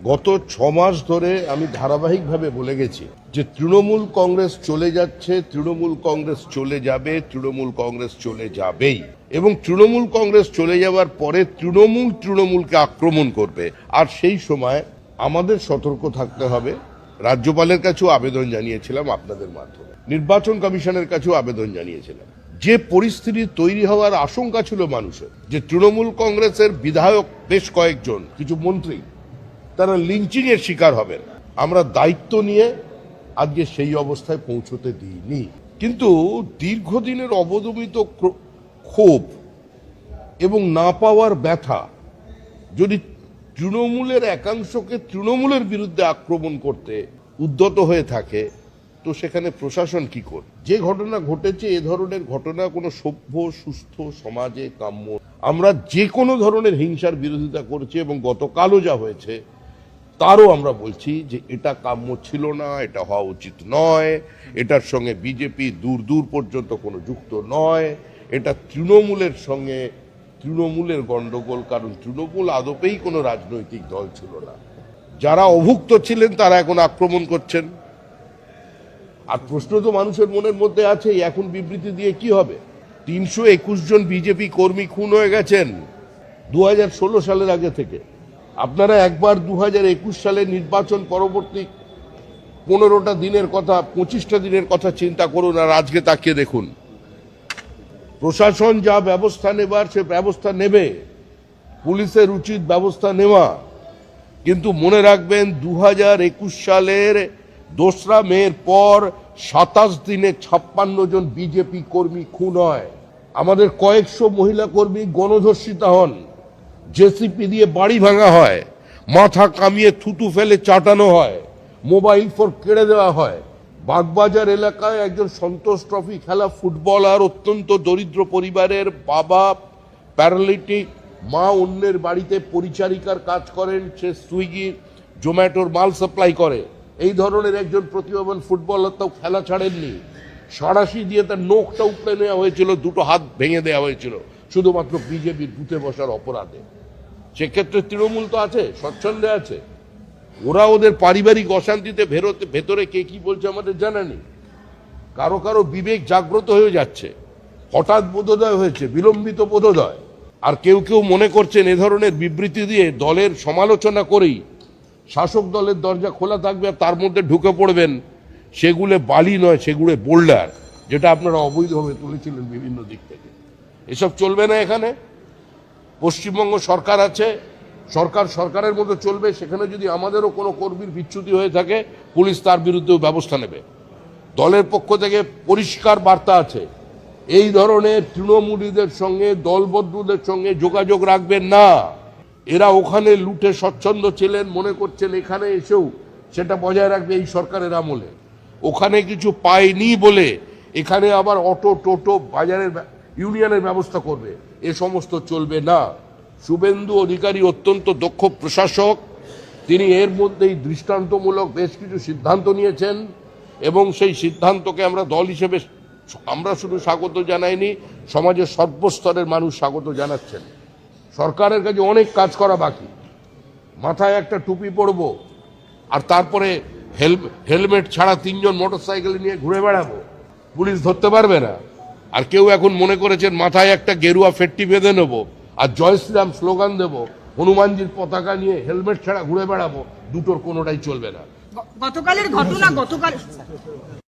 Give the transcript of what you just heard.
গত 6 মাস ধরে আমি ধারাবাহিকভাবে বলে গেছি যে তৃণমূল কংগ্রেস চলে যাচ্ছে, তৃণমূল কংগ্রেস চলে যাবে, তৃণমূল কংগ্রেস চলে যাবেই, এবং তৃণমূল কংগ্রেস চলে যাওয়ার পরে তৃণমূলকে আক্রমণ করবে। আর সেই সময় আমাদের সতর্ক থাকতে হবে। রাজ্যপালের কাছেও আবেদন জানিয়েছিলাম, আপনাদের মাধ্যমে নির্বাচন কমিশনের কাছেও আবেদন জানিয়েছিলাম। যে পরিস্থিতি তৈরি হওয়ার আশঙ্কা ছিল মানুষের, যে তৃণমূল কংগ্রেসের বিধায়ক বেশ কয়েকজন, কিছু মন্ত্রী তারা লিঞ্চিং এর শিকার হবেন, আমরা দায়িত্ব নিয়ে আজকে সেই অবস্থায় পৌঁছতে দিইনি। কিন্তু দীর্ঘদিনের অবদমিত ক্ষোভ এবং না পাওয়ার ব্যথা যদি তৃণমূলের একাংশকে তৃণমূলের বিরুদ্ধে আক্রমণ করতে উদ্যত হয়ে থাকে, তো সেখানে প্রশাসন কি করবে? যে ঘটনা ঘটেছে, এ ধরনের ঘটনা কোনো সভ্য সুস্থ সমাজে কাম্য। আমরা যে কোনো ধরনের হিংসার বিরোধিতা করছি, এবং গতকালও যা হয়েছে তারও আমরা বলছি যে এটা কাম্য ছিল না, এটা হওয়া উচিত নয়, এটার সঙ্গে বিজেপি দূর দূর পর্যন্ত কোনো যুক্ত নয়, এটা তৃণমূলের সঙ্গে তৃণমূলের গন্ডগোল, কারণ তৃণমূল আদপেই কোনো রাজনৈতিক দল ছিল না। যারা অভুক্ত ছিলেন তারা এখন আক্রমণ করছেন। আর প্রশ্ন তো মানুষের মনের মধ্যে আছে, এখন বিবৃতি দিয়ে কি হবে? 321 জন বিজেপি কর্মী খুন হয়ে গেছেন 2016 সালের আগে থেকে। আপনারা একবার 2021 সালে নির্বাচন পরবর্তী 15টা দিনের কথা, 25টা দিনের কথা চিন্তা করুন, আর আজকে তাকিয়ে দেখুন। প্রশাসন যা ব্যবস্থা নেবার সে ব্যবস্থা নেবে, পুলিশের উচিত ব্যবস্থা নেওয়া, কিন্তু মনে রাখবেন 2021 সালের 2রা মের পর 27 দিনে 56 জন বিজেপি কর্মী খুন হয়। আমাদের কয়েকশো মহিলা কর্মী গণধর্ষিতা হন, জেসিপি দিয়ে বাড়ি ভাঙা হয়, মাথা কামিয়ে থুতু ফেলে চাটানো হয়, মোবাইল ফোন কেড়ে দেওয়া হয়। বাগবাজার এলাকায় একজন সন্তোষ ট্রফি খেলা ফুটবলার, অত্যন্ত দরিদ্র পরিবারের বাবা, প্যারালিটিক মা, অন্যের বাড়িতে পরিচারিকার কাজ করেন, সে সুইগি জোম্যাটোর মাল সাপ্লাই করে। এই ধরনের একজন প্রতিভাবান ফুটবলার তাও খেলা ছাড়েননি, সাঁড়াশি দিয়ে তার নোখটা উপড়ে নেওয়া হয়েছিল, দুটো হাত ভেঙে দেওয়া হয়েছিল শুধুমাত্র বিজেপির বুথে বসার অপরাধে। সেক্ষেত্রে তৃণমূল তো আছে, স্বচ্ছন্দে আছে, ওরা ওদের পারিবারিক অশান্তিতে ভেতরে কে কি বলছে আমাদের জানা নেই। কারো কারো বিবেক জাগ্রত হয়ে যাচ্ছে, হঠাৎ বোধোদয় হয়েছে, বিলম্বিত বোধোদয়। আর কেউ কেউ মনে করছেন এ ধরনের বিবৃতি দিয়ে দলের সমালোচনা করেই শাসক দলের দরজা খোলা থাকবে, আর তার মধ্যে ঢুকে পড়বেন। সেগুলো বালি নয়, সেগুলো বোল্ডার, যেটা আপনারা অবৈধভাবে তুলেছিলেন বিভিন্ন দিক থেকে। এসব চলবে না। এখানে পশ্চিমবঙ্গ সরকার আছে, সরকারের মতো চলবে। সেখানে যদি আমাদেরও কোনো কর্মীর বিচ্যুতি হয়ে থাকে, পুলিশ তার বিরুদ্ধেও ব্যবস্থা নেবে। দলের পক্ষ থেকে পরিষ্কার বার্তা আছে, এই ধরনের তৃণমূলীদের সঙ্গে, দলবদ্ধদের সঙ্গে যোগাযোগ রাখবেন না। এরা ওখানে লুটে স্বচ্ছন্দ ছিলেন, মনে করছেন এখানে এসেও সেটা বজায় রাখবে এই সরকারের আমলে। ওখানে কিছু পায়নি বলে এখানে আবার অটো, টোটো, বাজারের ইউনিয়নের ব্যবস্থা করবে, এ সমস্ত চলবে না। শুভেন্দু অধিকারী অত্যন্ত দক্ষ প্রশাসক, তিনি এর মধ্যেই দৃষ্টান্তমূলক বেশ কিছু সিদ্ধান্ত নিয়েছেন, এবং সেই সিদ্ধান্তকে আমরা দল হিসেবে আমরা শুধু স্বাগত জানাইনি, সমাজের সর্বস্তরের মানুষ স্বাগত জানাচ্ছেন। সরকারের কাছে অনেক কাজ করা বাকি। মাথায় একটা টুপি পরবো, আর তারপরে হেলমেট ছাড়া 3 জন মোটরসাইকেল নিয়ে ঘুরে বেড়াবো, পুলিশ ধরতে পারবে না। আর কেউ এখন মনে করেছেন মাথায় একটা গেরুয়া ফেট্টি বেঁধে নেবো আর জয় শ্রীরাম স্লোগান দেবো, হনুমানজির পতাকা নিয়ে হেলমেট ছাড়া ঘুরে বেড়াবো, দুটোর কোনোটাই চলবে না। গতকালের ঘটনা